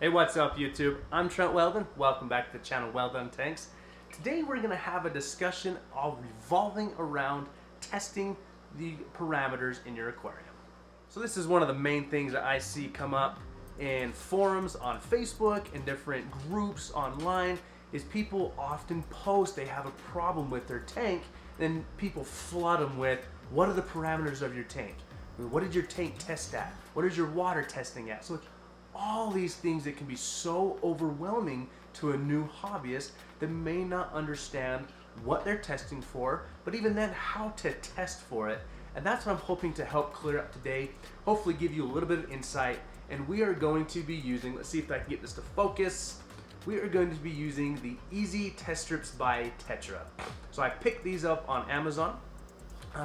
Hey, what's up YouTube? I'm Trent Wel-Don. Welcome back to the channel Wel-Don Tanks. Today we're going to have a discussion all revolving around testing the parameters in your aquarium. So this is one of the main things that I see come up in forums on Facebook and different groups online is people often post they have a problem with their tank, then people flood them with, what are the parameters of your tank? What did your tank test at? What is your water testing at? So it's all these things that can be so overwhelming to a new hobbyist that may not understand what they're testing for, but even then how to test for it. And that's what I'm hoping to help clear up today, hopefully give you a little bit of insight. And we are going to be using, let's see if I can get this to focus. We are going to be using the Easy Test Strips by Tetra. So I picked these up on Amazon.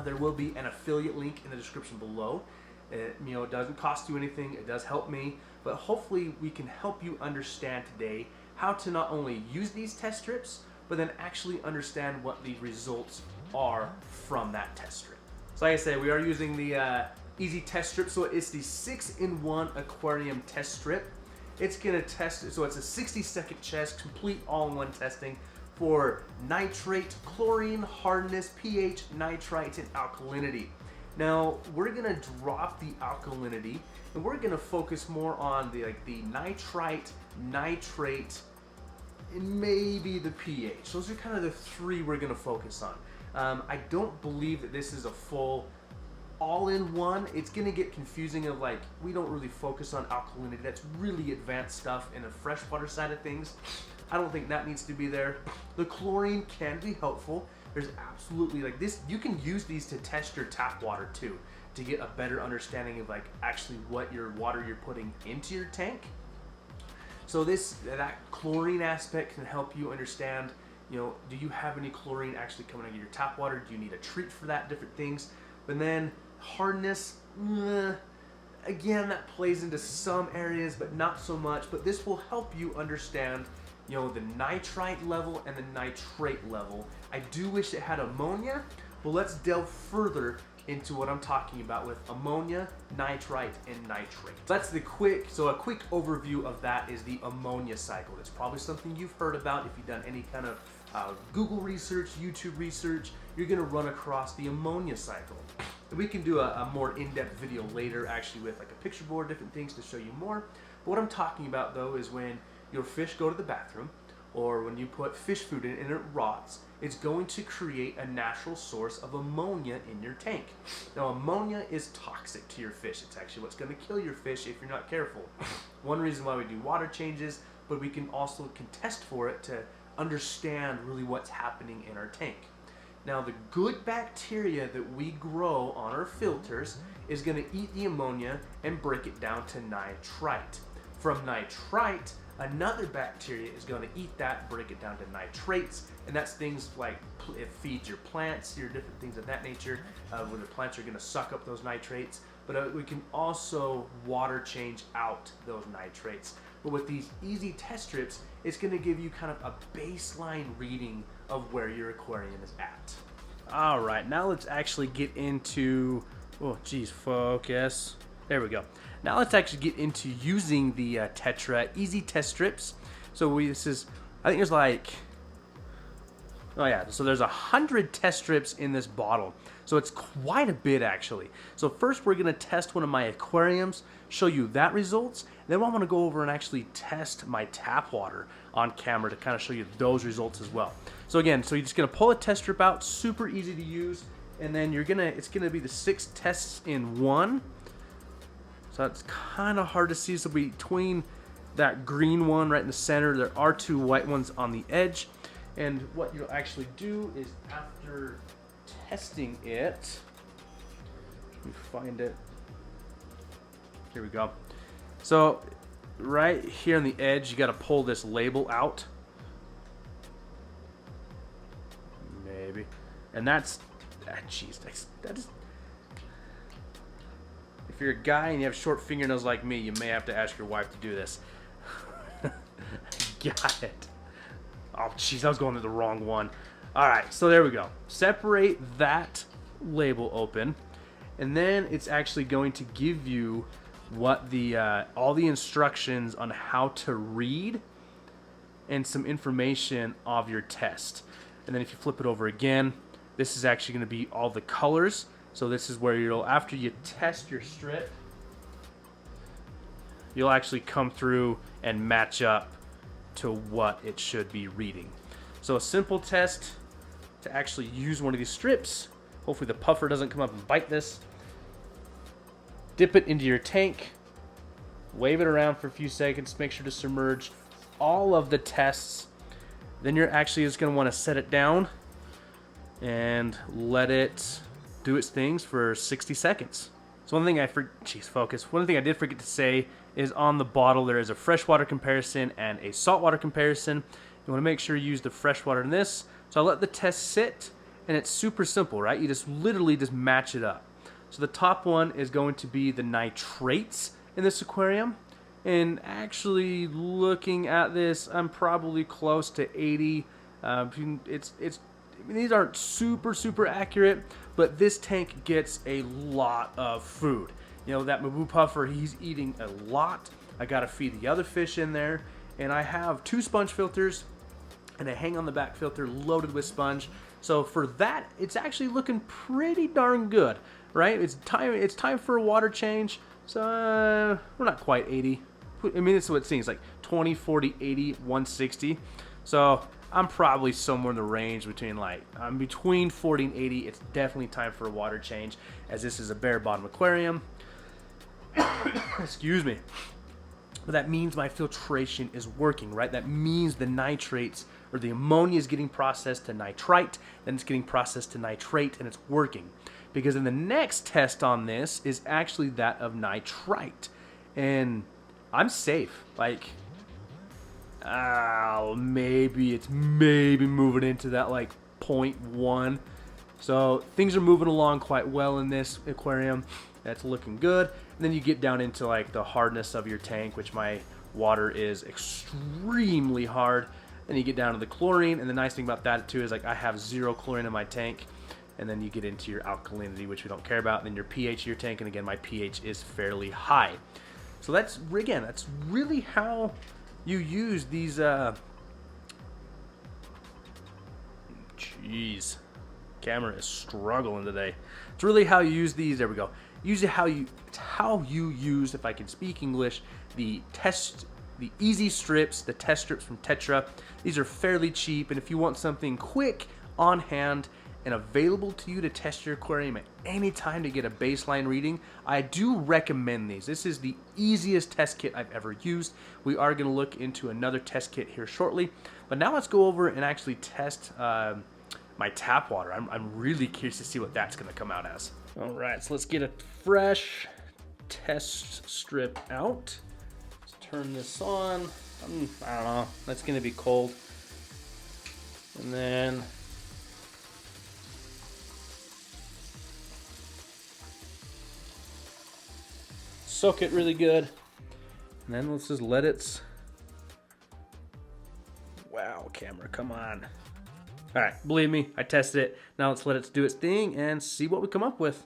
There will be an affiliate link in the description below. It doesn't cost you anything, it does help me, but hopefully we can help you understand today how to not only use these test strips, but then actually understand what the results are from that test strip. So like I said, we are using the Easy Test Strip, so it's the 6-in-1 aquarium test strip. It's gonna test, so it's a 60-second test, complete all-in-one testing for nitrate, chlorine, hardness, pH, nitrite, and alkalinity. Now we're gonna drop the alkalinity and we're gonna focus more on the nitrite, nitrate, and maybe the pH. Those are kind of the three we're gonna focus on. I don't believe that this is a full all-in-one. It's gonna get confusing of we don't really focus on alkalinity. That's really advanced stuff in the freshwater side of things. I don't think that needs to be there. The chlorine can be helpful. There's absolutely this, you can use these to test your tap water too, to get a better understanding of actually what your water you're putting into your tank. So that chlorine aspect can help you understand, do you have any chlorine actually coming out of your tap water? Do you need a treat for that? Different things. But then hardness, again, that plays into some areas, but not so much. But this will help you understand the nitrite level and the nitrate level. I do wish it had ammonia, but let's delve further into what I'm talking about with ammonia, nitrite, and nitrate. That's a quick overview of that is the ammonia cycle. It's probably something you've heard about if you've done any kind of Google research, YouTube research. You're gonna run across the ammonia cycle. We can do a more in-depth video later, actually with a picture board, different things to show you more. But what I'm talking about though is when your fish go to the bathroom, or when you put fish food in and it rots, it's going to create a natural source of ammonia in your tank. Now ammonia is toxic to your fish. It's actually what's going to kill your fish if you're not careful. One reason why we do water changes, but we can also test for it to understand really what's happening in our tank. Now the good bacteria that we grow on our filters is going to eat the ammonia and break it down to nitrite. From nitrite, another bacteria is going to eat that, break it down to nitrates, and that's things like it feeds your plants, your different things of that nature, where the plants are going to suck up those nitrates. But we can also water change out those nitrates. But with these Easy Test Strips, it's going to give you kind of a baseline reading of where your aquarium is at. All right, now let's actually get into, oh geez, focus. There we go. Now let's actually get into using the Tetra Easy Test Strips. So I think there's so there's 100 test strips in this bottle. So it's quite a bit actually. So first we're gonna test one of my aquariums, show you that results. Then I wanna go over and actually test my tap water on camera to kind of show you those results as well. So again, you're just gonna pull a test strip out, super easy to use. And then it's gonna be the 6 tests in one. So it's kind of hard to see. So between that green one right in the center, there are 2 white ones on the edge. And what you'll actually do is after testing it, let me find it. Here we go. So right here on the edge, you got to pull this label out. Maybe. And that's, jeez, that is. If you're a guy and you have short fingernails like me, you may have to ask your wife to do this. Got it. Oh, jeez, I was going to the wrong one. All right, so there we go. Separate that label open, and then it's actually going to give you what the all the instructions on how to read and some information of your test. And then if you flip it over again, this is actually going to be all the colors. So this is where you'll, after you test your strip, you'll actually come through and match up to what it should be reading. So a simple test to actually use one of these strips. Hopefully the puffer doesn't come up and bite this. Dip it into your tank, wave it around for a few seconds, make sure to submerge all of the tests. Then you're actually just going to want to set it down and let it do its things for 60 seconds. So one thing One thing I did forget to say is on the bottle there is a freshwater comparison and a saltwater comparison. You want to make sure you use the freshwater in this. So I let the test sit, and it's super simple, right? You just literally just match it up. So the top one is going to be the nitrates in this aquarium. And actually looking at this, I'm probably close to 80. These aren't super accurate, but this tank gets a lot of food. You know, that Mabu puffer, he's eating a lot. I gotta feed the other fish in there, and I have 2 sponge filters and a hang on the back filter loaded with sponge. So for that, it's actually looking pretty darn good, right? It's time for a water change. So we're not quite 80. I mean, it's what it seems like 20, 40, 80, 160. So I'm probably somewhere in the range between I'm between 40 and 80. It's definitely time for a water change, as this is a bare bottom aquarium. Excuse me. But that means my filtration is working, right? That means the nitrates or the ammonia is getting processed to nitrite, then it's getting processed to nitrate, and it's working. Because then the next test on this is actually that of nitrite. And I'm safe. Maybe it's moving into that 0.1. So things are moving along quite well in this aquarium. That's looking good. And then you get down into the hardness of your tank, which my water is extremely hard. Then you get down to the chlorine, and the nice thing about that too is I have 0 chlorine in my tank. And then you get into your alkalinity, which we don't care about, and then your pH of your tank, and again my pH is fairly high. So that's really how you use these camera is struggling today. It's really how you use these. There we go. How you use, if I can speak English, the easy strips, the test strips from Tetra. These are fairly cheap, and if you want something quick, on hand, and available to you to test your aquarium at any time to get a baseline reading, I do recommend these. This is the easiest test kit I've ever used. We are going to look into another test kit here shortly, but now let's go over and actually test my tap water. I'm really curious to see what that's going to come out as. All right, so let's get a fresh test strip out. Let's turn this on. I don't know, that's going to be cold. And then soak it really good, and then let's just let it. Wow, camera, come on. All right, believe me, I tested it. Now let's let it do its thing and see what we come up with.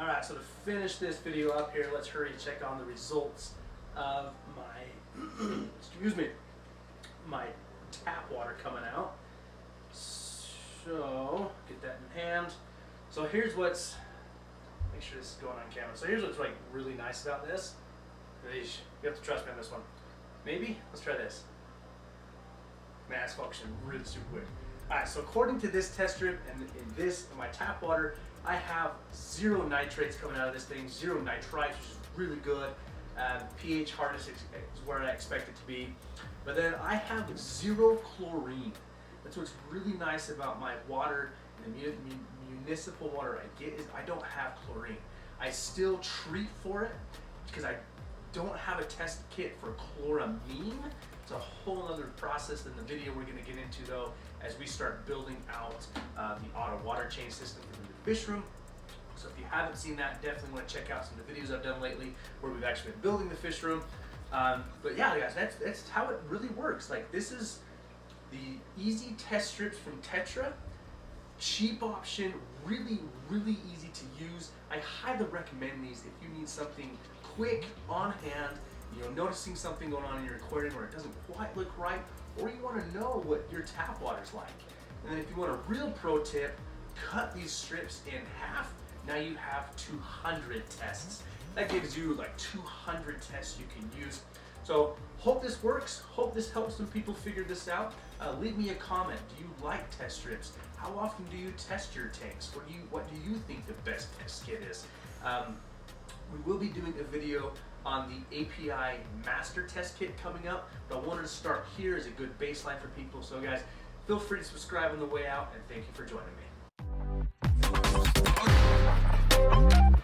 All right, so to finish this video up here, let's hurry and check on the results of my excuse me, my tap water coming out. So get that in hand. So here's what's. Make sure this is going on camera. So here's what's really nice about this. You have to trust me on this one. Maybe? Let's try this. Man, it's functioning really super quick. Alright, so according to this test strip and in my tap water, I have 0 nitrates coming out of this thing, 0 nitrites, which is really good. pH hardness is where I expect it to be. But then I have 0 chlorine. That's what's really nice about my water. And the municipal water I get is I don't have chlorine. I still treat for it because I don't have a test kit for chloramine. It's a whole other process than the video we're going to get into though as we start building out the auto water change system for the fish room. So if you haven't seen that, definitely want to check out some of the videos I've done lately where we've actually been building the fish room. But yeah, guys, that's how it really works. This is the Easy Test Strips from Tetra. cheap option, really easy to use. I highly recommend these if you need something quick, on hand, noticing something going on in your aquarium where it doesn't quite look right, or you want to know what your tap water's like. And then if you want a real pro tip, cut these strips in half. Now you have 200 tests. That gives you like 200 tests you can use. So hope this works. Hope this helps some people figure this out. Leave me a comment. Do you like test strips? How often do you test your tanks? What do you think the best test kit is? We will be doing a video on the API Master Test Kit coming up, but I wanted to start here as a good baseline for people. So guys, feel free to subscribe on the way out, and thank you for joining me.